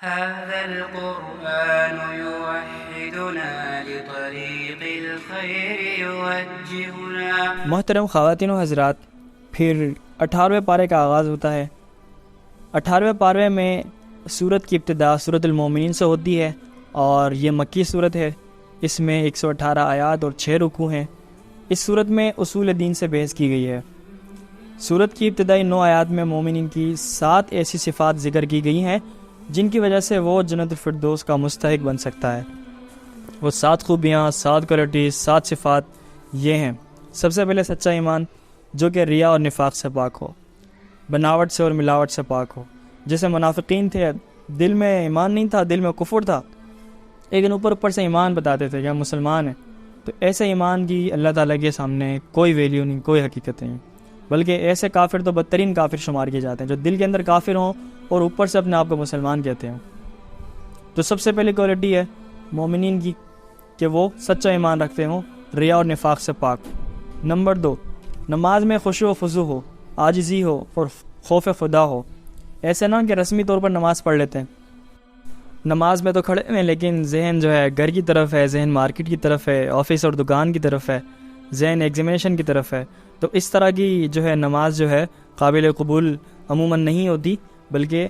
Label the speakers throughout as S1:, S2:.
S1: هذا القرآن يوحدنا لطريق الخير يوجهنا.
S2: محترم خواتین و حضرات، پھر 18ویں پارے کا آغاز ہوتا ہے. 18ویں پارے میں سورت کی ابتدا سورت المومنین سے ہوتی ہے اور یہ مکی سورت ہے. اس میں 118 آیات اور 6 رکوع ہیں. اس سورت میں اصول دین سے بحث کی گئی ہے. سورت کی ابتدائی 9 آیات میں مومنین کی 7 ایسی صفات ذکر کی گئی ہیں جن کی وجہ سے وہ جنت الفردوس کا مستحق بن سکتا ہے. وہ 7 خوبیاں، 7 کوالٹیز، 7 صفات یہ ہیں. سب سے پہلے سچا ایمان، جو کہ ریا اور نفاق سے پاک ہو، بناوٹ سے اور ملاوٹ سے پاک ہو. جیسے منافقین تھے، دل میں ایمان نہیں تھا، دل میں کفر تھا، لیکن اوپر سے ایمان بتاتے تھے کہ ہم مسلمان ہیں. تو ایسے ایمان کی اللہ تعالیٰ کے سامنے کوئی ویلیو نہیں، کوئی حقیقت نہیں. بلکہ ایسے کافر تو بدترین کافر شمار کیے جاتے ہیں جو دل کے اندر کافر ہوں اور اوپر سے اپنے آپ کو مسلمان کہتے ہیں. تو سب سے پہلی کوالٹی ہے مومنین کی کہ وہ سچا ایمان رکھتے ہوں، ریا اور نفاق سے پاک. نمبر 2، نماز میں خشوع و خضوع ہو، عاجزی ہو اور خوف خدا ہو. ایسے نہ کہ رسمی طور پر نماز پڑھ لیتے ہیں، نماز میں تو کھڑے ہیں لیکن ذہن جو ہے گھر کی طرف ہے، ذہن مارکیٹ کی طرف ہے، آفس اور دکان کی طرف ہے، ذہن ایگزامینیشن کی طرف ہے. تو اس طرح کی جو ہے نماز جو ہے قابل قبول عموماً نہیں ہوتی، بلکہ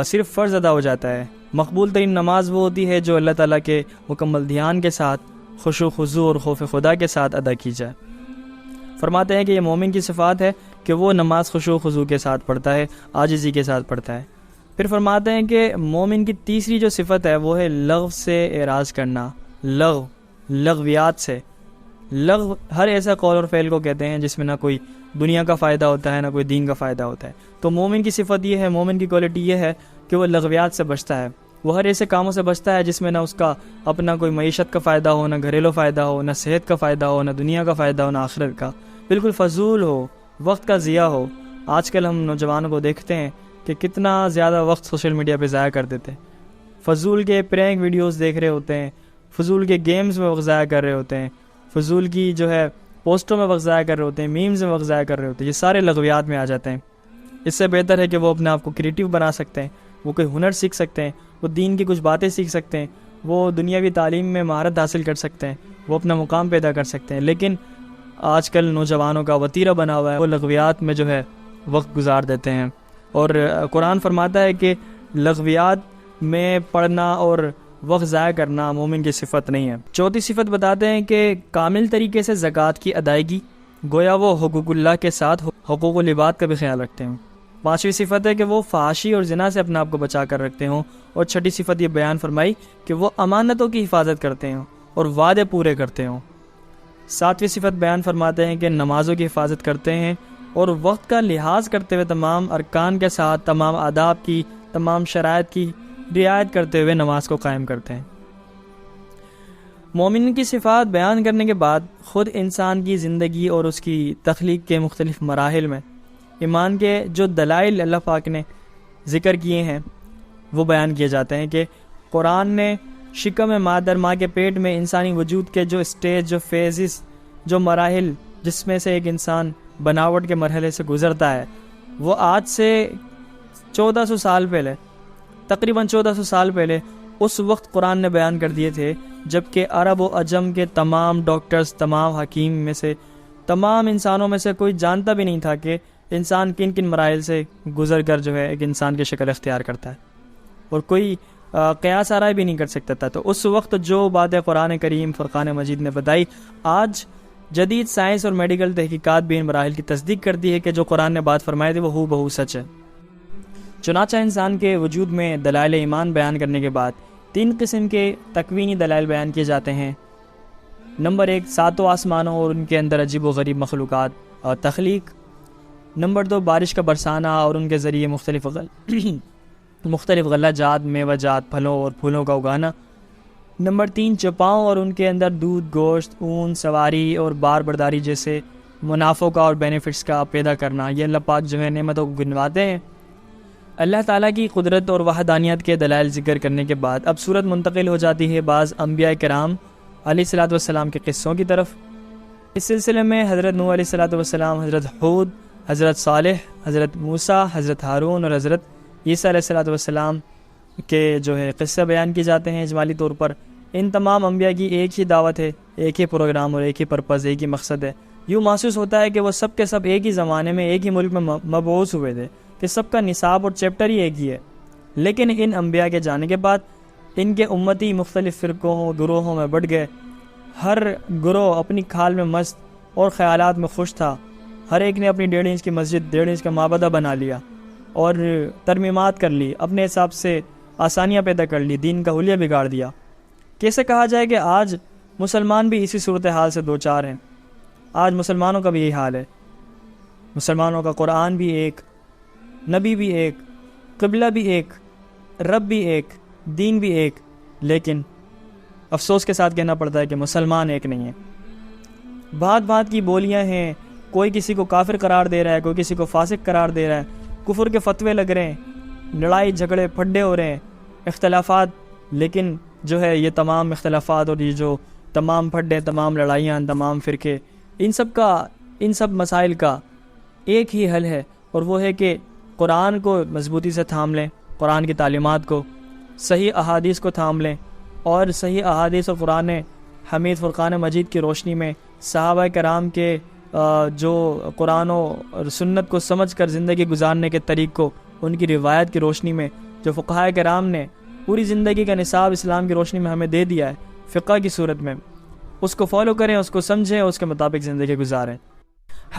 S2: صرف فرض ادا ہو جاتا ہے. مقبول ترین نماز وہ ہوتی ہے جو اللہ تعالیٰ کے مکمل دھیان کے ساتھ، خشوع و خضوع اور خوف خدا کے ساتھ ادا کی جائے. فرماتے ہیں کہ یہ مومن کی صفات ہے کہ وہ نماز خشوع و خضوع کے ساتھ پڑھتا ہے، عاجزی کے ساتھ پڑھتا ہے. پھر فرماتے ہیں کہ مومن کی تیسری جو صفت ہے وہ ہے لغو سے اعراض کرنا. لغویات سے. لغو ہر ایسا قول اور فعل کو کہتے ہیں جس میں نہ کوئی دنیا کا فائدہ ہوتا ہے نہ کوئی دین کا فائدہ ہوتا ہے. تو مومن کی صفت یہ ہے، مومن کی کوالٹی یہ ہے کہ وہ لغویات سے بچتا ہے. وہ ہر ایسے کاموں سے بچتا ہے جس میں نہ اس کا اپنا کوئی معیشت کا فائدہ ہو، نہ گھریلو فائدہ ہو، نہ صحت کا فائدہ ہو، نہ دنیا کا فائدہ ہو، نہ آخرت کا. بالکل فضول ہو، وقت کا ضیاع ہو. آج کل ہم نوجوانوں کو دیکھتے ہیں کہ کتنا زیادہ وقت سوشل میڈیا پہ ضائع کر دیتے ہیں. فضول کے پرینک ویڈیوز دیکھ رہے ہوتے ہیں، فضول کے گیمز میں وقت ضائع کر رہے ہوتے ہیں، فضول کی جو ہے پوسٹوں میں وقت ضائع کر رہے ہوتے ہیں، میمز میں وقت ضائع کر رہے ہوتے ہیں. یہ سارے لغویات میں آ جاتے ہیں. اس سے بہتر ہے کہ وہ اپنے آپ کو کریٹیو بنا سکتے ہیں، وہ کوئی ہنر سیکھ سکتے ہیں، وہ دین کی کچھ باتیں سیکھ سکتے ہیں، وہ دنیاوی تعلیم میں مہارت حاصل کر سکتے ہیں، وہ اپنا مقام پیدا کر سکتے ہیں. لیکن آج کل نوجوانوں کا وتیرہ بنا ہوا ہے، وہ لغویات میں جو ہے وقت گزار دیتے ہیں. اور قرآن فرماتا ہے کہ لغویات میں پڑھنا اور وقت ضائع کرنا مومن کی صفت نہیں ہے. چوتھی صفت بتاتے ہیں کہ کامل طریقے سے زکوٰۃ کی ادائیگی، گویا وہ حقوق اللہ کے ساتھ حقوق العباد کا بھی خیال رکھتے ہیں. پانچویں صفت ہے کہ وہ فحاشی اور زنا سے اپنے آپ کو بچا کر رکھتے ہوں. اور چھٹی صفت یہ بیان فرمائی کہ وہ امانتوں کی حفاظت کرتے ہوں اور وعدے پورے کرتے ہوں. ساتویں صفت بیان فرماتے ہیں کہ نمازوں کی حفاظت کرتے ہیں اور وقت کا لحاظ کرتے ہوئے تمام ارکان کے ساتھ تمام آداب کی، تمام شرائط کی رعایت کرتے ہوئے نماز کو قائم کرتے ہیں. مومن کی صفات بیان کرنے کے بعد خود انسان کی زندگی اور اس کی تخلیق کے مختلف مراحل میں ایمان کے جو دلائل اللہ پاک نے ذکر کیے ہیں وہ بیان کیے جاتے ہیں. کہ قرآن نے شکم مادر، ماں کے پیٹ میں انسانی وجود کے جو اسٹیج، جو فیزز، جو مراحل جس میں سے ایک انسان بناوٹ کے مرحلے سے گزرتا ہے، وہ آج سے 1400 سال پہلے، تقریباً 1400 سال پہلے اس وقت قرآن نے بیان کر دیے تھے جبکہ عرب و عجم کے تمام ڈاکٹرز، تمام حکیم میں سے، تمام انسانوں میں سے کوئی جانتا بھی نہیں تھا کہ انسان کن کن مراحل سے گزر کر جو ہے ایک انسان کی شکل اختیار کرتا ہے، اور کوئی قیاس آرائی بھی نہیں کر سکتا تھا. تو اس وقت جو باتیں قرآن کریم فرقان مجید نے بتائی، آج جدید سائنس اور میڈیکل تحقیقات بھی ان مراحل کی تصدیق کرتی ہے کہ جو قرآن نے بات فرمائی تھی وہ ہو بہو سچ ہے. چنانچہ انسان کے وجود میں دلائل ایمان بیان کرنے کے بعد 3 قسم کے تکوینی دلائل بیان کیے جاتے ہیں. نمبر 1، 7 آسمانوں اور ان کے اندر عجیب و غریب مخلوقات اور تخلیق. نمبر 2، بارش کا برسانا اور ان کے ذریعے مختلف غلہ جات، میوہ جات، پھلوں اور پھولوں کا اگانا. نمبر 3، چپاؤں اور ان کے اندر دودھ، گوشت، اون، سواری اور بار برداری جیسے منافع کا اور بینیفٹس کا پیدا کرنا. یہ اللہ پاک جو ہے نعمتوں کو گنواتے ہیں. اللہ تعالیٰ کی قدرت اور وحدانیت کے دلائل ذکر کرنے کے بعد اب صورت منتقل ہو جاتی ہے بعض انبیاء کرام علیہ الصلوۃ والسلام کے قصوں کی طرف. اس سلسلے میں حضرت نوح علیہ الصلوۃ والسلام، حضرت ہود، حضرت صالح، حضرت موسیٰ، حضرت ہارون اور حضرت عیسیٰ علیہ الصلوۃ والسلام کے جو ہے قصے بیان کی جاتے ہیں اجمالی طور پر. ان تمام انبیاء کی ایک ہی دعوت ہے، ایک ہی پروگرام اور ایک ہی پرپز، ایک ہی مقصد ہے. یوں محسوس ہوتا ہے کہ وہ سب کے سب ایک ہی زمانے میں ایک ہی ملک میں مبعوث ہوئے تھے، کہ سب کا نصاب اور چیپٹر ہی ایک ہی ہے. لیکن ان انبیاء کے جانے کے بعد ان کے امتی مختلف فرقوں گروہوں میں بٹ گئے. ہر گروہ اپنی کھال میں مست اور خیالات میں خوش تھا. ہر ایک نے اپنی 1.5 انچ کی مسجد 1.5 انچ کا معبدہ بنا لیا اور ترمیمات کر لی، اپنے حساب سے آسانیاں پیدا کر لی، دین کا حلیہ بگاڑ دیا. کیسے کہا جائے کہ آج مسلمان بھی اسی صورتحال سے دوچار ہیں. آج مسلمانوں کا بھی یہی حال ہے. مسلمانوں کا قرآن بھی ایک، نبی بھی ایک، قبلہ بھی ایک، رب بھی ایک، دین بھی ایک، لیکن افسوس کے ساتھ کہنا پڑتا ہے کہ مسلمان ایک نہیں ہے. بات بات کی بولیاں ہیں، کوئی کسی کو کافر قرار دے رہا ہے، کوئی کسی کو فاسق قرار دے رہا ہے، کفر کے فتوے لگ رہے ہیں، لڑائی جھگڑے پھڈے ہو رہے ہیں، اختلافات. لیکن جو ہے یہ تمام اختلافات اور یہ جو تمام پھڈے، تمام لڑائیاں، تمام فرقے، ان سب مسائل کا ایک ہی حل ہے، اور وہ ہے کہ قرآن کو مضبوطی سے تھام لیں، قرآن کی تعلیمات کو، صحیح احادیث کو تھام لیں، اور صحیح احادیث اور قرآن حمید فرقان مجید کی روشنی میں صحابہ کرام کے جو قرآن و سنت کو سمجھ کر زندگی گزارنے کے طریق کو، ان کی روایت کی روشنی میں، جو فقہائے کرام نے پوری زندگی کا نصاب اسلام کی روشنی میں ہمیں دے دیا ہے فقہ کی صورت میں، اس کو فالو کریں، اس کو سمجھیں، اس کے مطابق زندگی گزاریں.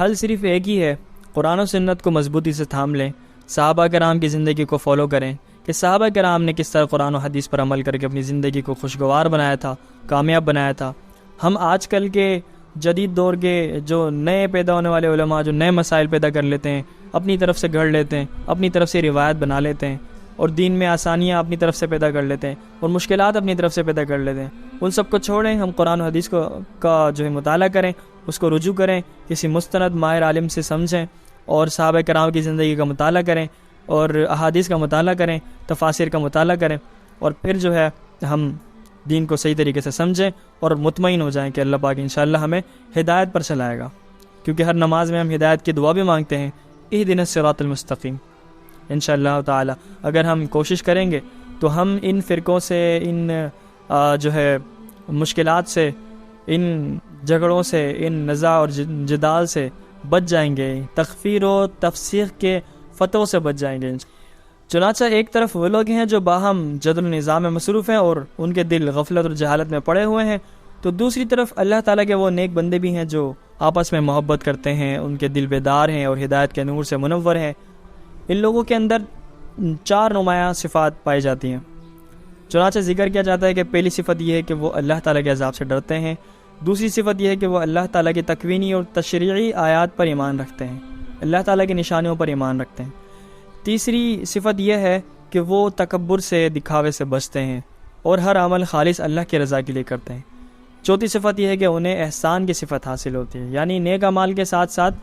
S2: حل صرف ایک ہی ہے، قرآن و سنت کو مضبوطی سے تھام لیں، صحابہ کرام کی زندگی کو فالو کریں کہ صحابہ کرام نے کس طرح قرآن و حدیث پر عمل کر کے اپنی زندگی کو خوشگوار بنایا تھا، کامیاب بنایا تھا. ہم آج کل کے جدید دور کے جو نئے پیدا ہونے والے علماء جو نئے مسائل پیدا کر لیتے ہیں، اپنی طرف سے گھڑ لیتے ہیں، اپنی طرف سے روایت بنا لیتے ہیں، اور دین میں آسانیاں اپنی طرف سے پیدا کر لیتے ہیں اور مشکلات اپنی طرف سے پیدا کر لیتے ہیں. ان سب کو چھوڑیں، ہم قرآن و حدیث کا جو ہے مطالعہ کریں، اس کو رجوع کریں، کسی مستند ماہر عالم سے سمجھیں، اور صحابہ کرام کی زندگی کا مطالعہ کریں، اور احادیث کا مطالعہ کریں، تفاسیر کا مطالعہ کریں، اور پھر جو ہے ہم دین کو صحیح طریقے سے سمجھیں اور مطمئن ہو جائیں کہ اللہ پاک انشاءاللہ ہمیں ہدایت پر چلائے گا. کیونکہ ہر نماز میں ہم ہدایت کی دعا بھی مانگتے ہیں، اہدنا الصراط المستقیم. انشاءاللہ تعالی اگر ہم کوشش کریں گے تو ہم ان فرقوں سے، ان جو ہے مشکلات سے، ان جھگڑوں سے، ان نزاع اور جدال سے بچ جائیں گے، تکفیر و تفسیق کے فتووں سے بچ جائیں گے. چنانچہ ایک طرف وہ لوگ ہیں جو باہم جدل و نظام میں مصروف ہیں اور ان کے دل غفلت اور جہالت میں پڑے ہوئے ہیں، تو دوسری طرف اللہ تعالیٰ کے وہ نیک بندے بھی ہیں جو آپس میں محبت کرتے ہیں، ان کے دل بیدار ہیں اور ہدایت کے نور سے منور ہیں. ان لوگوں کے اندر 4 نمایاں صفات پائی جاتی ہیں. چنانچہ ذکر کیا جاتا ہے کہ پہلی صفت یہ ہے کہ وہ اللہ تعالیٰ کے عذاب سے ڈرتے ہیں. دوسری صفت یہ ہے کہ وہ اللہ تعالیٰ کی تکوینی اور تشریعی آیات پر ایمان رکھتے ہیں، اللہ تعالیٰ کی نشانیوں پر ایمان رکھتے ہیں. تیسری صفت یہ ہے کہ وہ تکبر سے، دکھاوے سے بچتے ہیں اور ہر عمل خالص اللہ کی رضا کے لیے کرتے ہیں. چوتھی صفت یہ ہے کہ انہیں احسان کی صفت حاصل ہوتی ہے، یعنی نیک عمل کے ساتھ ساتھ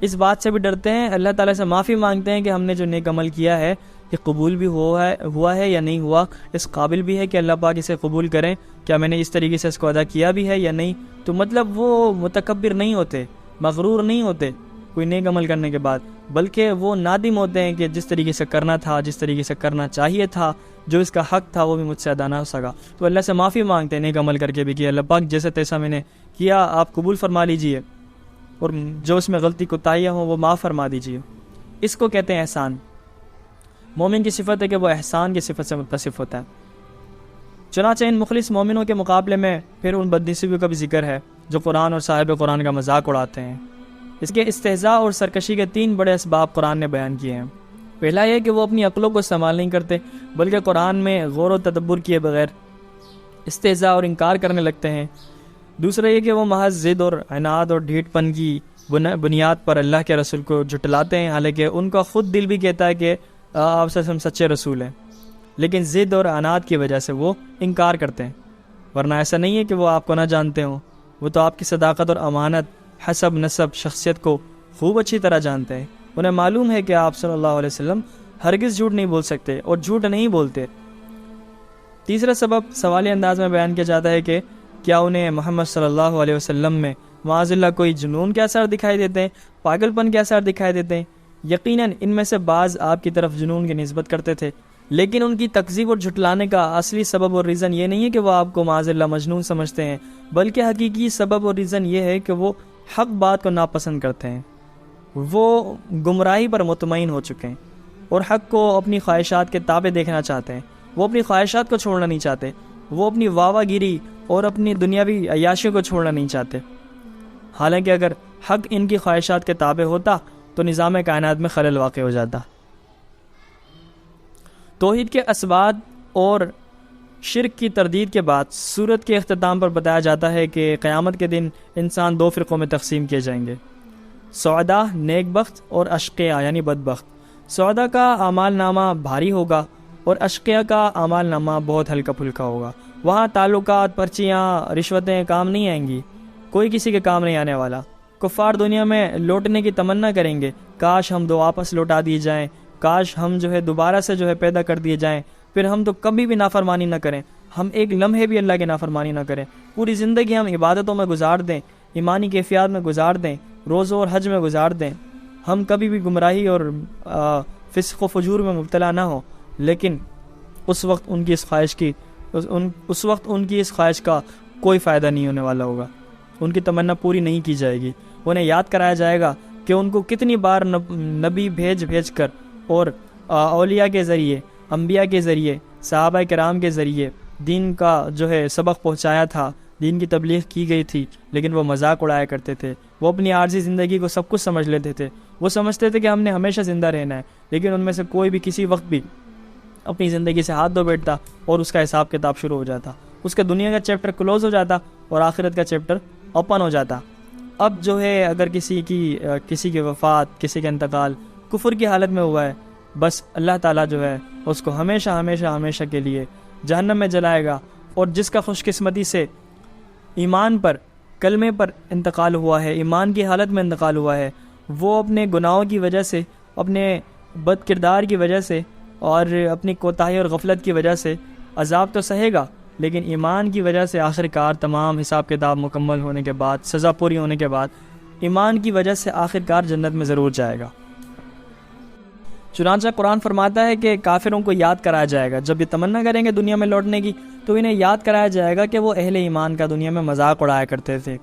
S2: اس بات سے بھی ڈرتے ہیں، اللہ تعالیٰ سے معافی مانگتے ہیں کہ ہم نے جو نیک عمل کیا ہے یہ قبول بھی ہوا ہے یا نہیں ہوا، اس قابل بھی ہے کہ اللہ پاک اسے قبول کریں، کیا میں نے اس طریقے سے اس کو ادا کیا بھی ہے یا نہیں. تو مطلب وہ متکبر نہیں ہوتے، مغرور نہیں ہوتے کوئی نیک عمل کرنے کے بعد، بلکہ وہ نادم ہوتے ہیں کہ جس طریقے سے کرنا تھا، جس طریقے سے کرنا چاہیے تھا، جو اس کا حق تھا وہ بھی مجھ سے ادا نہ ہو سکا. تو اللہ سے معافی مانگتے ہیں نیک عمل کر کے بھی کہ اللہ پاک جیسے تیسا میں نے کیا آپ قبول فرما لیجئے، اور جو اس میں غلطی کوتاہیاں ہوں وہ معاف فرما دیجئے. اس کو کہتے ہیں احسان. مومن کی صفت ہے کہ وہ احسان کی صفت سے متصف ہوتا ہے. چنانچہ ان مخلص مومنوں کے مقابلے میں پھر ان بدنصیبیوں کا بھی ذکر ہے جو قرآن اور صاحب قرآن کا مذاق اڑاتے ہیں. اس کے استہزاء اور سرکشی کے 3 بڑے اسباب قرآن نے بیان کیے ہیں. پہلا یہ کہ وہ اپنی عقلوں کو استعمال نہیں کرتے، بلکہ قرآن میں غور و تدبر کیے بغیر استہزاء اور انکار کرنے لگتے ہیں. دوسرا یہ کہ وہ محض ضد اور عناد اور ڈھیٹ پن کی بنیاد پر اللہ کے رسول کو جھٹلاتے ہیں، حالانکہ ان کا خود دل بھی کہتا ہے کہ آپ سے ہم سچے رسول ہیں، لیکن ضد اور عناد کی وجہ سے وہ انکار کرتے ہیں. ورنہ ایسا نہیں ہے کہ وہ آپ کو نہ جانتے ہوں، وہ تو آپ کی صداقت اور امانت، حسب نسب، شخصیت کو خوب اچھی طرح جانتے ہیں. انہیں معلوم ہے کہ آپ صلی اللہ علیہ وسلم ہرگز جھوٹ نہیں بول سکتے اور جھوٹ نہیں بولتے. تیسرا سبب سوالی انداز میں بیان کیا جاتا ہے کہ کیا انہیں محمد صلی اللہ علیہ وسلم میں معاذ اللہ کوئی جنون کے اثر دکھائی دیتے ہیں، پاگل پن کے اثر دکھائی دیتے ہیں؟ یقیناً ان میں سے بعض آپ کی طرف جنون کی نسبت کرتے تھے، لیکن ان کی تکذیب اور جھٹلانے کا اصلی سبب اور ریزن یہ نہیں ہے کہ وہ آپ کو معاذ اللہ مجنون سمجھتے ہیں، بلکہ حقیقی سبب اور ریزن یہ ہے کہ وہ حق بات کو ناپسند کرتے ہیں، وہ گمراہی پر مطمئن ہو چکے ہیں اور حق کو اپنی خواہشات کے تابع دیکھنا چاہتے ہیں۔ وہ اپنی خواہشات کو چھوڑنا نہیں چاہتے، وہ اپنی واوا گیری اور اپنی دنیاوی عیاشیوں کو چھوڑنا نہیں چاہتے۔ حالانکہ اگر حق ان کی خواہشات کے تابع ہوتا تو نظام کائنات میں خلل واقع ہو جاتا۔ توحید کے اسباب اور شرک کی تردید کے بعد سورت کے اختتام پر بتایا جاتا ہے کہ قیامت کے دن انسان دو فرقوں میں تقسیم کیے جائیں گے، سعداء نیک بخت اور اشقیاء یعنی بدبخت۔ سعداء کا اعمال نامہ بھاری ہوگا اور اشقیاء کا اعمال نامہ بہت ہلکا پھلکا ہوگا۔ وہاں تعلقات، پرچیاں، رشوتیں کام نہیں آئیں گی، کوئی کسی کے کام نہیں آنے والا۔ کفار دنیا میں لوٹنے کی تمنا کریں گے، کاش ہم دو واپس لوٹا دیے جائیں، کاش ہم دوبارہ سے پیدا کر دیے جائیں، پھر ہم تو کبھی بھی نافرمانی نہ کریں، ہم ایک لمحے بھی اللہ کی نافرمانی نہ کریں، پوری زندگی ہم عبادتوں میں گزار دیں، ایمانی کیفیات میں گزار دیں، روزوں اور حج میں گزار دیں، ہم کبھی بھی گمراہی اور فسق و فجور میں مبتلا نہ ہوں۔ لیکن اس وقت ان کی اس خواہش کا کوئی فائدہ نہیں ہونے والا ہوگا، ان کی تمنا پوری نہیں کی جائے گی۔ انہیں یاد کرایا جائے گا کہ ان کو کتنی بار نبی بھیج کر اور اولیاء کے ذریعے، انبیاء کے ذریعے، صحابہ کرام کے ذریعے دین کا سبق پہنچایا تھا، دین کی تبلیغ کی گئی تھی، لیکن وہ مذاق اڑایا کرتے تھے۔ وہ اپنی عارضی زندگی کو سب کچھ سمجھ لیتے تھے، وہ سمجھتے تھے کہ ہم نے ہمیشہ زندہ رہنا ہے، لیکن ان میں سے کوئی بھی کسی وقت بھی اپنی زندگی سے ہاتھ دھو بیٹھتا اور اس کا حساب کتاب شروع ہو جاتا، اس کے دنیا کا چیپٹر کلوز ہو جاتا اور آخرت کا چیپٹر اوپن ہو جاتا۔ اب اگر کسی کی وفات، کسی کا انتقال کفر کی حالت میں ہوا ہے، بس اللہ تعالیٰ اس کو ہمیشہ ہمیشہ ہمیشہ کے لیے جہنم میں جلائے گا۔ اور جس کا خوش قسمتی سے ایمان پر، کلمے پر انتقال ہوا ہے، ایمان کی حالت میں انتقال ہوا ہے، وہ اپنے گناہوں کی وجہ سے، اپنے بد کردار کی وجہ سے اور اپنی کوتاہی اور غفلت کی وجہ سے عذاب تو سہے گا، لیکن ایمان کی وجہ سے آخرکار تمام حساب کتاب مکمل ہونے کے بعد، سزا پوری ہونے کے بعد، ایمان کی وجہ سے آخرکار جنت میں ضرور جائے گا۔ چنانچہ قرآن فرماتا ہے کہ کافروں کو یاد کرایا جائے گا، جب یہ تمنا کریں گے دنیا میں لوٹنے کی تو انہیں یاد کرایا جائے گا کہ وہ اہل ایمان کا دنیا میں مذاق اڑایا کرتے تھے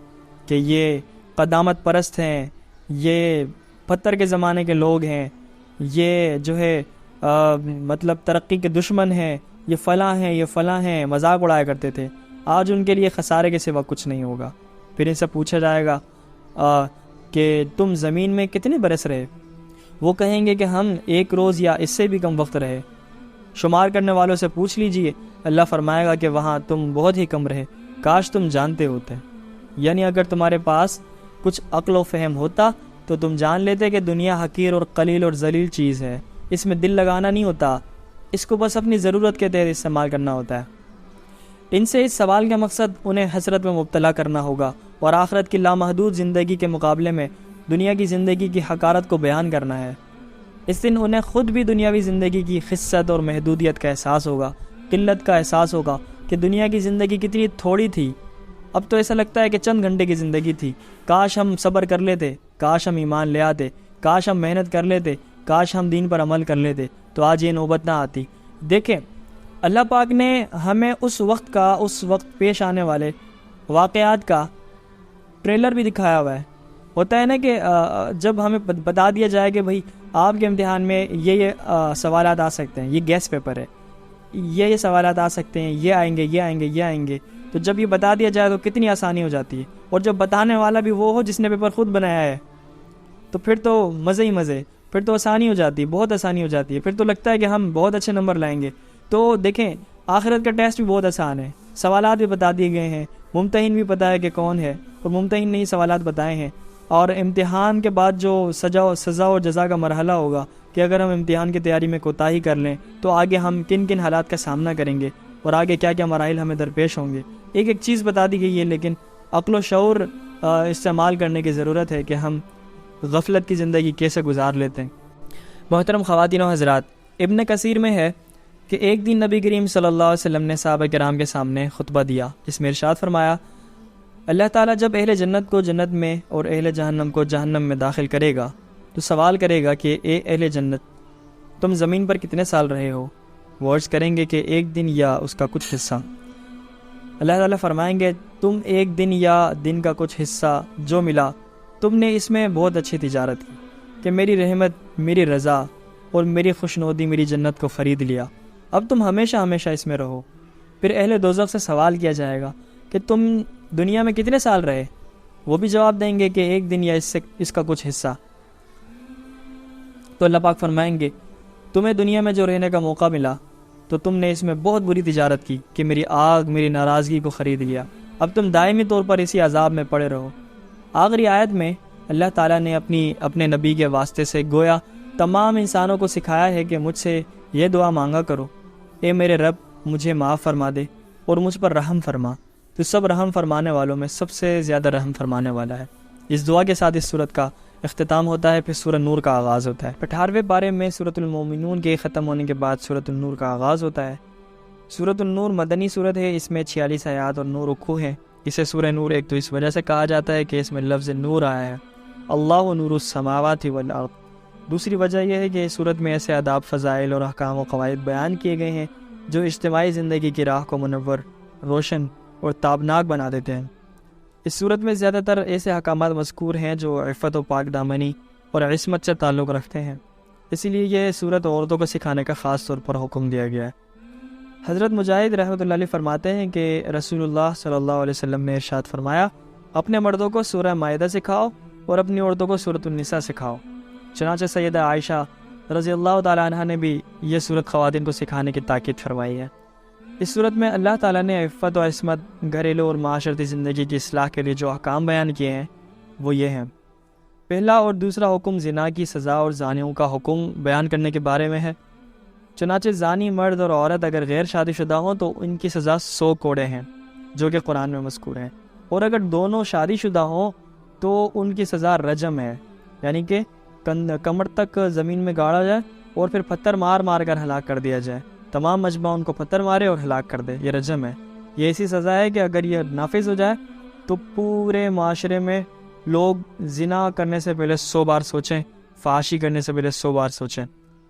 S2: کہ یہ قدامت پرست ہیں، یہ پتھر کے زمانے کے لوگ ہیں، یہ مطلب ترقی کے دشمن ہیں، یہ فلاں ہیں، یہ فلاں ہیں، مذاق اڑایا کرتے تھے۔ آج ان کے لیے خسارے کے سوا کچھ نہیں ہوگا۔ پھر ان سے پوچھا جائے گا کہ تم زمین میں کتنے برس رہے؟ وہ کہیں گے کہ ہم 1 روز یا اس سے بھی کم وقت رہے۔ شمار کرنے والوں سے پوچھ لیجئے، اللہ فرمائے گا کہ وہاں تم بہت ہی کم رہے، کاش تم جانتے ہوتے۔ یعنی اگر تمہارے پاس کچھ عقل و فہم ہوتا تو تم جان لیتے کہ دنیا حقیر اور قلیل اور ذلیل چیز ہے، اس میں دل لگانا نہیں ہوتا، اس کو بس اپنی ضرورت کے تحت استعمال کرنا ہوتا ہے۔ ان سے اس سوال کا مقصد انہیں حسرت میں مبتلا کرنا ہوگا اور آخرت کی لامحدود زندگی کے مقابلے میں دنیا کی زندگی کی حقارت کو بیان کرنا ہے۔ اس دن انہیں خود بھی دنیاوی زندگی کی خست اور محدودیت کا احساس ہوگا، قلت کا احساس ہوگا کہ دنیا کی زندگی کتنی تھوڑی تھی۔ اب تو ایسا لگتا ہے کہ چند گھنٹے کی زندگی تھی، کاش ہم صبر کر لیتے، کاش ہم ایمان لے آتے، کاش ہم محنت کر لیتے، کاش ہم دین پر عمل کر لیتے تو آج یہ نوبت نہ آتی۔ دیکھیں، اللہ پاک نے ہمیں اس وقت پیش آنے والے واقعات کا ٹریلر بھی دکھایا ہوا ہے۔ ہوتا ہے نا کہ جب ہمیں بتا دیا جائے کہ بھائی آپ کے امتحان میں یہ سوالات آ سکتے ہیں، یہ گیس پیپر ہے، یہ سوالات آ سکتے ہیں، یہ آئیں گے، یہ آئیں گے، یہ آئیں گے، تو جب یہ بتا دیا جائے تو کتنی آسانی ہو جاتی ہے۔ اور جب بتانے والا بھی وہ ہو جس نے پیپر خود بنایا ہے تو پھر تو مزے ہی مزے، پھر تو آسانی ہو جاتی ہے، بہت آسانی ہو جاتی ہے، پھر تو لگتا ہے کہ ہم بہت اچھے نمبر لائیں گے۔ تو دیکھیں، آخرت کا ٹیسٹ بھی بہت آسان ہے، سوالات بھی بتا دیے گئے ہیں، ممتحن بھی پتہ ہے کہ کون ہے، اور ممتحن نے ہی سوالات بتائے ہیں۔ اور امتحان کے بعد جو سزا اور جزا کا مرحلہ ہوگا کہ اگر ہم امتحان کی تیاری میں کوتاہی کر لیں تو آگے ہم کن کن حالات کا سامنا کریں گے اور آگے کیا کیا مراحل ہمیں درپیش ہوں گے، ایک چیز بتا دی گئی ہے، لیکن عقل و شعور استعمال کرنے کی ضرورت ہے کہ ہم غفلت کی زندگی کیسے گزار لیتے ہیں۔ محترم خواتین و حضرات، ابن کثیر میں ہے کہ ایک دن نبی کریم صلی اللہ علیہ وسلم نے صحابہ کرام کے سامنے خطبہ دیا، جس میں ارشاد فرمایا، اللہ تعالیٰ جب اہل جنت کو جنت میں اور اہل جہنم کو جہنم میں داخل کرے گا تو سوال کرے گا کہ اے اہل جنت، تم زمین پر کتنے سال رہے ہو؟ وہ عرض کریں گے کہ ایک دن یا اس کا کچھ حصہ۔ اللہ تعالیٰ فرمائیں گے تم ایک دن یا دن کا کچھ حصہ جو ملا تم نے اس میں بہت اچھی تجارت کی کہ میری رحمت، میری رضا اور میری خوشنودی میری جنت کو خرید لیا، اب تم ہمیشہ ہمیشہ اس میں رہو۔ پھر اہل دوزخ سے سوال کیا جائے گا کہ تم دنیا میں کتنے سال رہے؟ وہ بھی جواب دیں گے کہ ایک دن یا اس کا کچھ حصہ۔ تو اللہ پاک فرمائیں گے تمہیں دنیا میں جو رہنے کا موقع ملا تو تم نے اس میں بہت بری تجارت کی کہ میری آگ، میری ناراضگی کو خرید لیا، اب تم دائمی طور پر اسی عذاب میں پڑے رہو۔ آخری آیت میں اللہ تعالیٰ نے اپنے نبی کے واسطے سے گویا تمام انسانوں کو سکھایا ہے کہ مجھ سے یہ دعا مانگا کرو، اے میرے رب مجھے معاف فرما دے اور مجھ پر رحم فرما، تو سب رحم فرمانے والوں میں سب سے زیادہ رحم فرمانے والا ہے۔ اس دعا کے ساتھ اس سورت کا اختتام ہوتا ہے، پھر سورہ نور کا آغاز ہوتا ہے۔ 18ویں پارے میں سورۃ المومنون کے ختم ہونے کے بعد سورۃ النور کا آغاز ہوتا ہے۔ سورۃ النور مدنی سورت ہے، اس میں 46 آیات اور 9 رکوع ہیں۔ اسے سورہ نور ایک تو اس وجہ سے کہا جاتا ہے کہ اس میں لفظ نور آیا ہے، اللہ نور السماوات والارض۔ دوسری وجہ یہ ہے کہ اس سورت میں ایسے آداب، فضائل اور احکام و قواعد بیان کیے گئے ہیں جو اجتماعی زندگی کی راہ کو منور، روشن اور تابناک بنا دیتے ہیں۔ اس صورت میں زیادہ تر ایسے احکامات مذکور ہیں جو عفت و پاک دامنی اور عصمت سے تعلق رکھتے ہیں، اسی لیے یہ صورت عورتوں کو سکھانے کا خاص طور پر حکم دیا گیا ہے۔ حضرت مجاہد رحمۃ اللہ علیہ فرماتے ہیں کہ رسول اللہ صلی اللہ علیہ وسلم نے ارشاد فرمایا اپنے مردوں کو سورہ مائدہ سکھاؤ اور اپنی عورتوں کو سورۃ النساء سکھاؤ۔ چنانچہ سیدہ عائشہ رضی اللہ تعالیٰ عنہ نے بھی یہ صورت خواتین کو سکھانے کی تاکید فرمائی ہے۔ اس صورت میں اللہ تعالیٰ نے عفت و عصمت، گھریلو اور معاشرتی زندگی کی اصلاح کے لیے جو احکام بیان کیے ہیں وہ یہ ہیں۔ پہلا اور دوسرا حکم زنا کی سزا اور زانیوں کا حکم بیان کرنے کے بارے میں ہے۔ چنانچہ زانی مرد اور عورت اگر غیر شادی شدہ ہوں تو ان کی سزا 100 کوڑے ہیں جو کہ قرآن میں مذکور ہیں، اور اگر دونوں شادی شدہ ہوں تو ان کی سزا رجم ہے، یعنی کہ کمر تک زمین میں گاڑا جائے اور پھر پتھر مار مار کر ہلاک کر دیا جائے، تمام مجمع ان کو پتھر مارے اور ہلاک کر دے، یہ رجم ہے۔ یہ ایسی سزا ہے کہ اگر یہ نافذ ہو جائے تو پورے معاشرے میں لوگ زنا کرنے سے پہلے 100 بار سوچیں، فحاشی کرنے سے پہلے 100 بار سوچیں،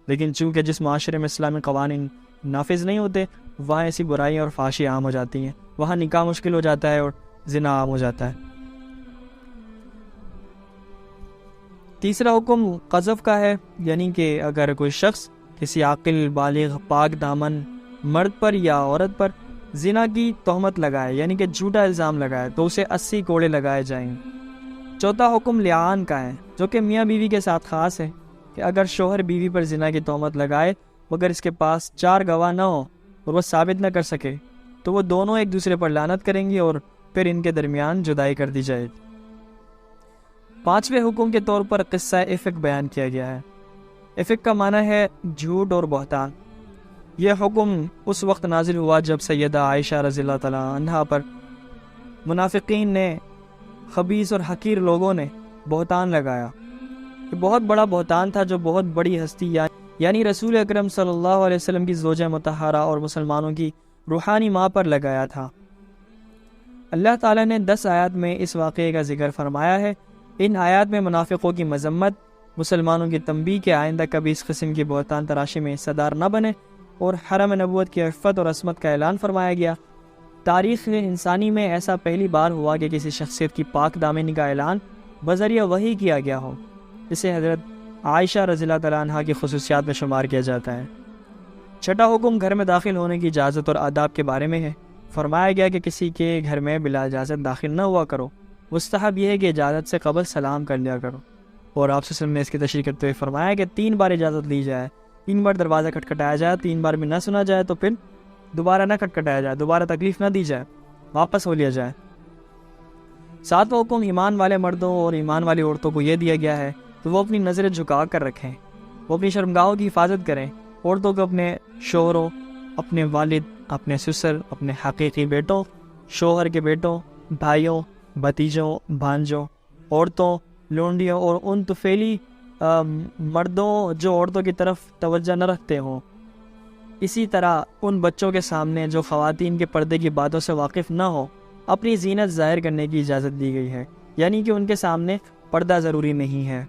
S2: لیکن چونکہ جس معاشرے میں اسلامی قوانین نافذ نہیں ہوتے وہاں ایسی برائیاں اور فحاشی عام ہو جاتی ہیں، وہاں نکاح مشکل ہو جاتا ہے اور زنا عام ہو جاتا ہے۔ تیسرا حکم قذف کا ہے، یعنی کہ اگر کوئی شخص کسی عاقل بالغ پاک دامن مرد پر یا عورت پر زنا کی تہمت لگائے، یعنی کہ جھوٹا الزام لگائے، تو اسے 80 کوڑے لگائے جائیں۔ چوتھا حکم لعان کا ہے، جو کہ میاں بیوی کے ساتھ خاص ہے، کہ اگر شوہر بیوی پر زنا کی تہمت لگائے مگر اس کے پاس 4 گواہ نہ ہو اور وہ ثابت نہ کر سکے تو وہ دونوں ایک دوسرے پر لعنت کریں گے اور پھر ان کے درمیان جدائی کر دی جائے گی۔ 5ویں حکم کے طور پر قصہ افک بیان کیا گیا ہے۔ افک کا معنی ہے جھوٹ اور بہتان۔ یہ حکم اس وقت نازل ہوا جب سیدہ عائشہ رضی اللہ تعالیٰ عنہا پر منافقین نے، خبیث اور حقیر لوگوں نے بہتان لگایا۔ یہ بہت بڑا بہتان تھا جو بہت بڑی ہستی یعنی رسول اکرم صلی اللہ علیہ وسلم کی زوجہ مطہرہ اور مسلمانوں کی روحانی ماں پر لگایا تھا۔ اللہ تعالیٰ نے 10 آیات میں اس واقعے کا ذکر فرمایا ہے۔ ان آیات میں منافقوں کی مذمت، مسلمانوں کی تنبیہ کہ آئندہ کبھی اس قسم کی بہتان تراشی میں حصہ دار نہ بنے، اور حرم نبوت کی عفت اور عصمت کا اعلان فرمایا گیا۔ تاریخ انسانی میں ایسا پہلی بار ہوا کہ کسی شخصیت کی پاک دامنی کا اعلان بذریعہ وحی کیا گیا ہو۔ اسے حضرت عائشہ رضی اللہ تعالیٰ عنہ کی خصوصیات میں شمار کیا جاتا ہے۔ چھٹا حکم گھر میں داخل ہونے کی اجازت اور آداب کے بارے میں ہے۔ فرمایا گیا کہ کسی کے گھر میں بلا اجازت داخل نہ ہوا کرو، مستحب یہ ہے کہ اجازت سے قبل سلام کر لیا کرو، اور آپ صلی اللہ علیہ وسلم نے اس کی تشریح کرتے ہوئے فرمایا کہ 3 بار اجازت لی جائے، 3 بار دروازہ کھٹکھٹایا جائے، 3 بار بھی نہ سنا جائے تو پھر دوبارہ نہ کھٹکھٹایا جائے، دوبارہ تکلیف نہ دی جائے، واپس ہو لیا جائے۔ 7واں حکم ایمان والے مردوں اور ایمان والی عورتوں کو یہ دیا گیا ہے تو وہ اپنی نظریں جھکا کر رکھیں، وہ اپنی شرمگاہوں کی حفاظت کریں۔ عورتوں کو اپنے شوہروں، اپنے والد، اپنے سسر، اپنے حقیقی بیٹوں، شوہر کے بیٹوں، بھائیوں، بھتیجوں، بھانجوں، عورتوں، لونڈیوں اور ان طفیلی مردوں جو عورتوں کی طرف توجہ نہ رکھتے ہوں، اسی طرح ان بچوں کے سامنے جو خواتین کے پردے کی باتوں سے واقف نہ ہو، اپنی زینت ظاہر کرنے کی اجازت دی گئی ہے، یعنی کہ ان کے سامنے پردہ ضروری نہیں ہے،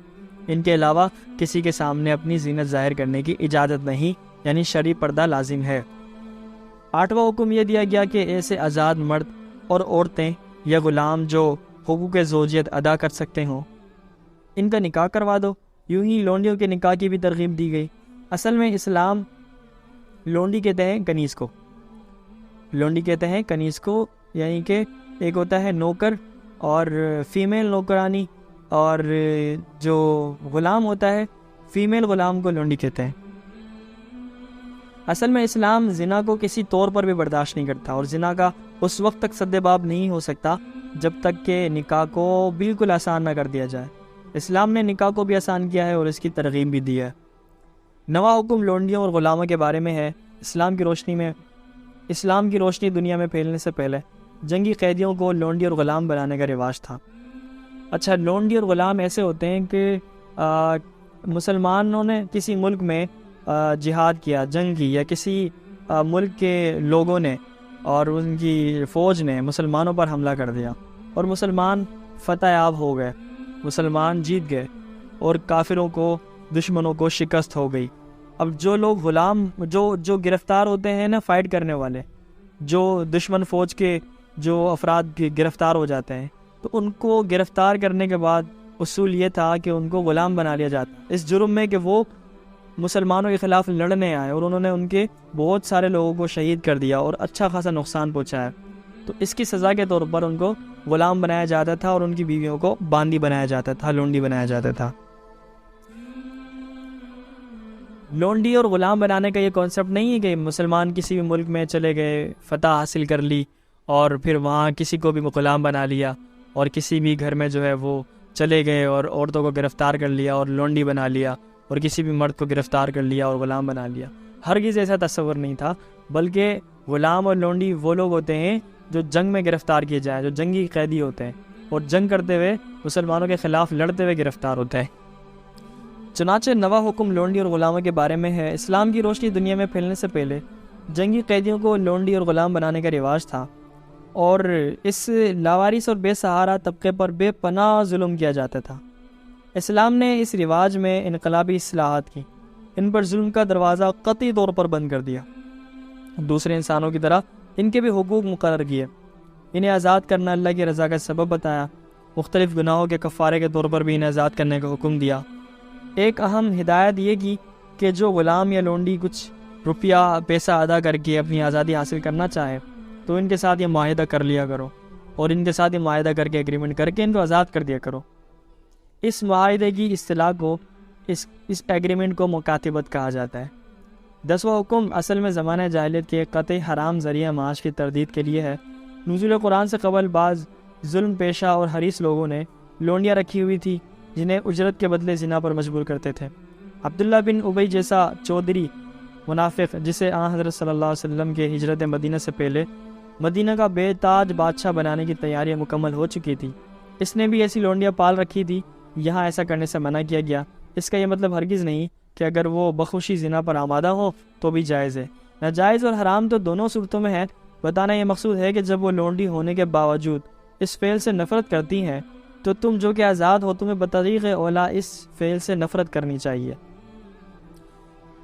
S2: ان کے علاوہ کسی کے سامنے اپنی زینت ظاہر کرنے کی اجازت نہیں یعنی شرعی پردہ لازم ہے۔ 8واں حکم یہ دیا گیا کہ ایسے آزاد مرد اور عورتیں یا غلام جو حقوق زوجیت ادا کر سکتے ہوں ان کا نکاح کروا دو۔ یوں ہی لونڈیوں کے نکاح کی بھی ترغیب دی گئی۔ اصل میں اسلام لونڈی کہتے ہیں کنیز کو، لونڈی کہتے ہیں کنیز کو، یعنی کہ ایک ہوتا ہے نوکر اور فیمیل نوکرانی، اور جو غلام ہوتا ہے فیمیل غلام کو لونڈی کہتے ہیں۔ اصل میں اسلام زنا کو کسی طور پر بھی برداشت نہیں کرتا، اور زنا کا اس وقت تک سد باب نہیں ہو سکتا جب تک کہ نکاح کو بالکل آسان نہ کر دیا جائے۔ اسلام نے نکاح کو بھی آسان کیا ہے اور اس کی ترغیب بھی دی ہے۔ 9واں حکم لونڈیوں اور غلاموں کے بارے میں ہے۔ اسلام کی روشنی دنیا میں پھیلنے سے پہلے جنگی قیدیوں کو لونڈی اور غلام بنانے کا رواج تھا۔ اچھا، لونڈی اور غلام ایسے ہوتے ہیں کہ مسلمانوں نے کسی ملک میں جہاد کیا، جنگ کی، یا کسی ملک کے لوگوں نے اور ان کی فوج نے مسلمانوں پر حملہ کر دیا اور مسلمان فتح یاب ہو گئے، مسلمان جیت گئے اور کافروں کو، دشمنوں کو شکست ہو گئی۔ اب جو لوگ غلام جو گرفتار ہوتے ہیں نا، فائٹ کرنے والے، جو دشمن فوج کے جو افراد گرفتار ہو جاتے ہیں، تو ان کو گرفتار کرنے کے بعد اصول یہ تھا کہ ان کو غلام بنا لیا جاتا، اس جرم میں کہ وہ مسلمانوں کے خلاف لڑنے آئے اور انہوں نے ان کے بہت سارے لوگوں کو شہید کر دیا اور اچھا خاصا نقصان پہنچایا، تو اس کی سزا کے طور پر ان کو غلام بنایا جاتا تھا اور ان کی بیویوں کو باندی بنایا جاتا تھا، لونڈی بنایا جاتا تھا۔ لونڈی اور غلام بنانے کا یہ کانسیپٹ نہیں ہے کہ مسلمان کسی بھی ملک میں چلے گئے، فتح حاصل کر لی اور پھر وہاں کسی کو بھی غلام بنا لیا، اور کسی بھی گھر میں جو ہے وہ چلے گئے اور عورتوں کو گرفتار کر لیا اور لونڈی بنا لیا، اور کسی بھی مرد کو گرفتار کر لیا اور غلام بنا لیا۔ ہرگز ایسا تصور نہیں تھا، بلکہ غلام اور لونڈی وہ لوگ ہوتے ہیں جو جنگ میں گرفتار کیے جائیں، جو جنگی قیدی ہوتے ہیں اور جنگ کرتے ہوئے مسلمانوں کے خلاف لڑتے ہوئے گرفتار ہوتے ہیں۔ چنانچہ 9واں حکم لونڈی اور غلاموں کے بارے میں ہے۔ اسلام کی روشنی دنیا میں پھیلنے سے پہلے جنگی قیدیوں کو لونڈی اور غلام بنانے کا رواج تھا، اور اس لاوارث اور بے سہارا طبقے پر بے پناہ ظلم کیا جاتا تھا۔ اسلام نے اس رواج میں انقلابی اصلاحات کی، ان پر ظلم کا دروازہ قطعی طور پر بند کر دیا، دوسرے انسانوں کی طرح ان کے بھی حقوق مقرر کیے، انہیں آزاد کرنا اللہ کی رضا کا سبب بتایا، مختلف گناہوں کے کفارے کے طور پر بھی انہیں آزاد کرنے کا حکم دیا۔ ایک اہم ہدایت یہ کی کہ جو غلام یا لونڈی کچھ روپیہ پیسہ ادا کر کے اپنی آزادی حاصل کرنا چاہے تو ان کے ساتھ یہ معاہدہ کر لیا کرو، اور ان کے ساتھ یہ معاہدہ کر کے ایگریمنٹ کر کے ان کو آزاد کر دیا کرو۔ اس معاہدے کی اصطلاح کو، اس ایگریمنٹ کو مکاتبت کہا جاتا ہے۔ 10واں حکم اصل میں زمانہ جاہلیت کے قطعی حرام ذریعہ معاش کی تردید کے لیے ہے۔ نزول قرآن سے قبل بعض ظلم پیشہ اور حریص لوگوں نے لونڈیاں رکھی ہوئی تھی جنہیں اجرت کے بدلے زنا پر مجبور کرتے تھے۔ عبداللہ بن ابی جیسا چودھری منافق، جسے آن حضرت صلی اللہ علیہ وسلم کے ہجرت مدینہ سے پہلے مدینہ کا بے تاج بادشاہ بنانے کی تیاریاں مکمل ہو چکی تھی، اس نے بھی ایسی لونڈیاں پال رکھی تھی۔ یہاں ایسا کرنے سے منع کیا گیا، اس کا یہ مطلب ہرگز نہیں کہ اگر وہ بخوشی زنا پر آمادہ ہو تو بھی جائز ہے۔ ناجائز اور حرام تو دونوں صورتوں میں ہے۔ بتانا یہ مقصود ہے کہ جب وہ لونڈی ہونے کے باوجود اس فعل سے نفرت کرتی ہیں تو تم جو کہ آزاد ہو تمہیں بطریق اولا اس فعل سے نفرت کرنی چاہیے۔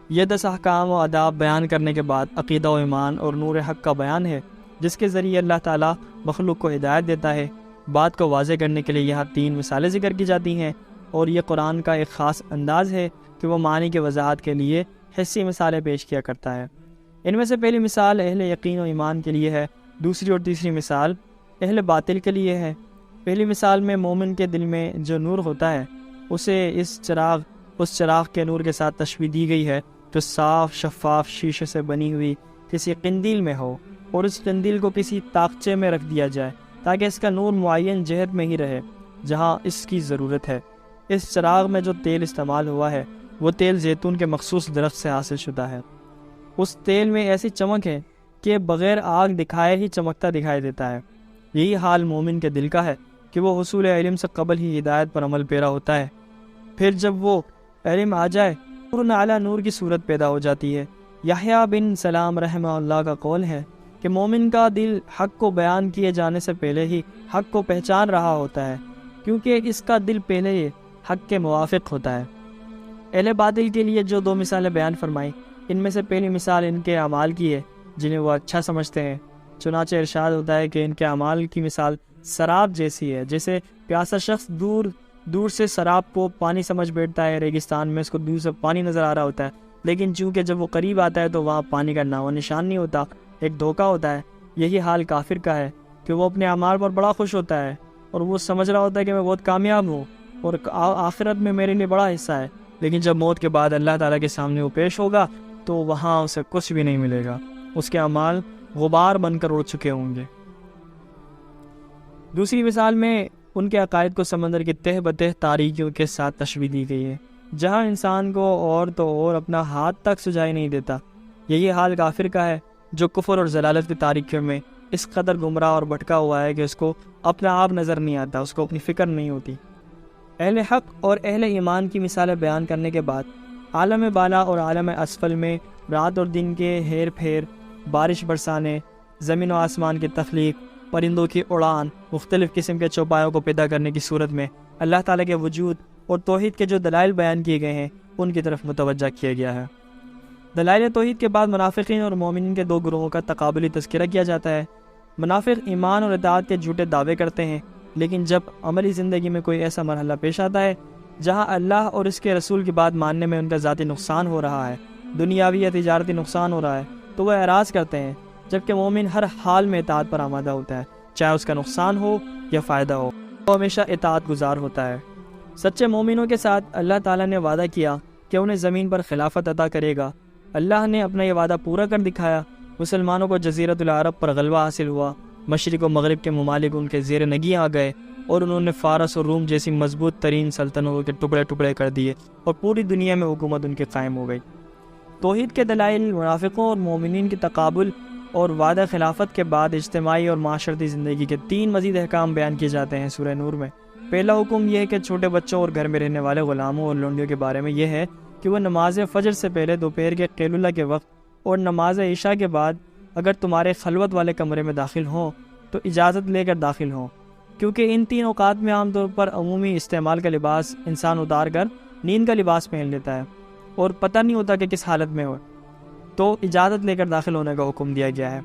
S2: یہ 10 احکام و آداب بیان کرنے کے بعد عقیدہ و ایمان اور نور حق کا بیان ہے، جس کے ذریعے اللہ تعالیٰ مخلوق کو ہدایت دیتا ہے۔ بات کو واضح کرنے کے لیے یہاں 3 مثالیں ذکر کی جاتی ہیں، اور یہ قرآن کا ایک خاص انداز ہے کہ وہ معنی کی وضاحت کے لیے حسی مثالیں پیش کیا کرتا ہے۔ ان میں سے پہلی مثال اہل یقین و ایمان کے لیے ہے، دوسری اور تیسری مثال اہل باطل کے لیے ہے۔ پہلی مثال میں مومن کے دل میں جو نور ہوتا ہے اسے اس چراغ کے نور کے ساتھ تشبیہ دی گئی ہے جو صاف شفاف شیشے سے بنی ہوئی کسی قندیل میں ہو، اور اس قندیل کو کسی تاقچے میں رکھ دیا جائے تاکہ اس کا نور معین جہت میں ہی رہے جہاں اس کی ضرورت ہے۔ اس چراغ میں جو تیل استعمال ہوا ہے وہ تیل زیتون کے مخصوص درخت سے حاصل شدہ ہے۔ اس تیل میں ایسی چمک ہے کہ بغیر آگ دکھائے ہی چمکتا دکھائی دیتا ہے۔ یہی حال مومن کے دل کا ہے کہ وہ حصول علم سے قبل ہی ہدایت پر عمل پیرا ہوتا ہے، پھر جب وہ علم آ جائے نور اعلیٰ نور کی صورت پیدا ہو جاتی ہے۔ یحییٰ بن سلام رحمہ اللہ کا قول ہے کہ مومن کا دل حق کو بیان کیے جانے سے پہلے ہی حق کو پہچان رہا ہوتا ہے، کیونکہ اس کا دل پہلے ہی حق کے موافق ہوتا ہے۔ اہل باطل کے لیے جو 2 مثالیں بیان فرمائیں ان میں سے پہلی مثال ان کے اعمال کی ہے جنہیں وہ اچھا سمجھتے ہیں۔ چنانچہ ارشاد ہوتا ہے کہ ان کے اعمال کی مثال سراب جیسی ہے، جیسے پیاسا شخص دور دور سے سراب کو پانی سمجھ بیٹھتا ہے، ریگستان میں اس کو دور سے پانی نظر آ رہا ہوتا ہے، لیکن چونکہ جب وہ قریب آتا ہے تو وہاں پانی کا نام و نشان نہیں ہوتا، ایک دھوکہ ہوتا ہے۔ یہی حال کافر کا ہے کہ وہ اپنے اعمال پر بڑا خوش ہوتا ہے اور وہ سمجھ رہا ہوتا ہے کہ میں بہت کامیاب ہوں اور آخرت میں میرے لیے بڑا حصہ ہے، لیکن جب موت کے بعد اللہ تعالیٰ کے سامنے وہ پیش ہوگا تو وہاں اسے کچھ بھی نہیں ملے گا، اس کے اعمال غبار بن کر اڑ چکے ہوں گے۔ دوسری مثال میں ان کے عقائد کو سمندر کی تہ بتہ تاریکیوں کے ساتھ تشبیہ دی گئی ہے، جہاں انسان کو اور تو اور اپنا ہاتھ تک سجائی نہیں دیتا۔ یہی حال کافر کا ہے جو کفر اور ضلالت کی تاریکیوں میں اس قدر گمراہ اور بھٹکا ہوا ہے کہ اس کو اپنا آپ نظر نہیں آتا، اس کو اپنی فکر نہیں ہوتی۔ اہل حق اور اہل ایمان کی مثالیں بیان کرنے کے بعد عالم بالا اور عالم اسفل میں رات اور دن کے ہیر پھیر، بارش برسانے، زمین و آسمان کی تخلیق، پرندوں کی اڑان، مختلف قسم کے چوپایوں کو پیدا کرنے کی صورت میں اللہ تعالیٰ کے وجود اور توحید کے جو دلائل بیان کیے گئے ہیں ان کی طرف متوجہ کیا گیا ہے۔ دلائل توحید کے بعد منافقین اور مومنین کے دو گروہوں کا تقابلی تذکرہ کیا جاتا ہے۔ منافق ایمان اور اطاعت کے جھوٹے دعوے کرتے ہیں، لیکن جب عملی زندگی میں کوئی ایسا مرحلہ پیش آتا ہے جہاں اللہ اور اس کے رسول کی بات ماننے میں ان کا ذاتی نقصان ہو رہا ہے، دنیاوی یا تجارتی نقصان ہو رہا ہے، تو وہ اعراض کرتے ہیں، جبکہ مومن ہر حال میں اطاعت پر آمادہ ہوتا ہے، چاہے اس کا نقصان ہو یا فائدہ ہو، وہ ہمیشہ اطاعت گزار ہوتا ہے۔ سچے مومنوں کے ساتھ اللہ تعالیٰ نے وعدہ کیا کہ انہیں زمین پر خلافت عطا کرے گا۔ اللہ نے اپنا یہ وعدہ پورا کر دکھایا۔ مسلمانوں کو جزیرۃ العرب پر غلبہ حاصل ہوا، مشرق و مغرب کے ممالک ان کے زیر نگی آ گئے اور انہوں نے فارس اور روم جیسی مضبوط ترین سلطنتوں کے ٹکڑے ٹکڑے کر دیے اور پوری دنیا میں حکومت ان کی قائم ہو گئی۔ توحید کے دلائل، منافقوں اور مومنین کی تقابل اور وعدہ خلافت کے بعد اجتماعی اور معاشرتی زندگی کے 3 مزید احکام بیان کیے جاتے ہیں سورہ نور میں۔ پہلا حکم یہ ہے کہ چھوٹے بچوں اور گھر میں رہنے والے غلاموں اور لونڈیوں کے بارے میں یہ ہے کہ وہ نماز فجر سے پہلے، دوپہر کے قیلولہ کے وقت اور نماز عشاء کے بعد اگر تمہارے خلوت والے کمرے میں داخل ہوں تو اجازت لے کر داخل ہوں، کیونکہ ان 3 اوقات میں عام طور پر عمومی استعمال کا لباس انسان اتار کر نیند کا لباس پہن لیتا ہے اور پتہ نہیں ہوتا کہ کس حالت میں ہو، تو اجازت لے کر داخل ہونے کا حکم دیا گیا ہے۔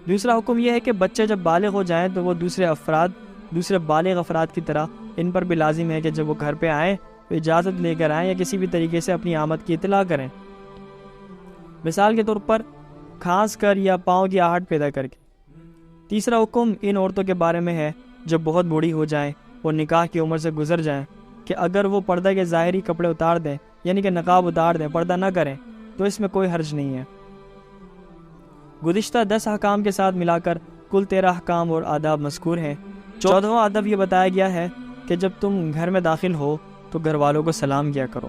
S2: دوسرا حکم یہ ہے کہ بچے جب بالغ ہو جائیں تو وہ دوسرے بالغ افراد کی طرح ان پر بھی لازم ہے کہ جب وہ گھر پہ آئیں تو اجازت لے کر آئیں یا کسی بھی طریقے سے اپنی آمد کی اطلاع کریں، مثال کے طور پر کھانس کر یا پاؤں کی آہٹ پیدا کر کے۔ تیسرا حکم ان عورتوں کے بارے میں ہے جو بہت بوڑھی ہو جائیں اور نکاح کی عمر سے گزر جائیں کہ اگر وہ پردہ کے ظاہری کپڑے اتار دیں، یعنی کہ نقاب اتار دیں، پردہ نہ کریں، تو اس میں کوئی حرج نہیں ہے۔ گزشتہ 10 احکام کے ساتھ ملا کر کل 13 احکام اور آداب مذکور ہیں۔ 14واں ادب یہ بتایا گیا ہے کہ جب تم گھر میں داخل ہو تو گھر والوں کو سلام کیا کرو۔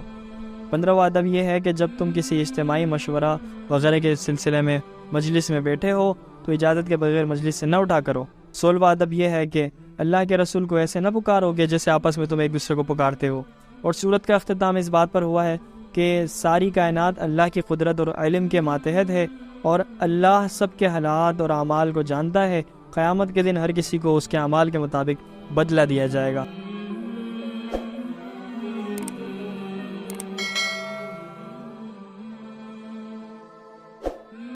S2: 15واں ادب یہ ہے کہ جب تم کسی اجتماعی مشورہ وغیرہ کے سلسلے میں مجلس میں بیٹھے ہو تو اجازت کے بغیر مجلس سے نہ اٹھا کرو۔ 16واں ادب یہ ہے کہ اللہ کے رسول کو ایسے نہ پکارو کہ جیسے آپس میں تم ایک دوسرے کو پکارتے ہو۔ اور سورت کا اختتام اس بات پر ہوا ہے کہ ساری کائنات اللہ کی قدرت اور علم کے ماتحت ہے اور اللہ سب کے حالات اور اعمال کو جانتا ہے۔ قیامت کے دن ہر کسی کو اس کے اعمال کے مطابق بدلہ دیا جائے گا۔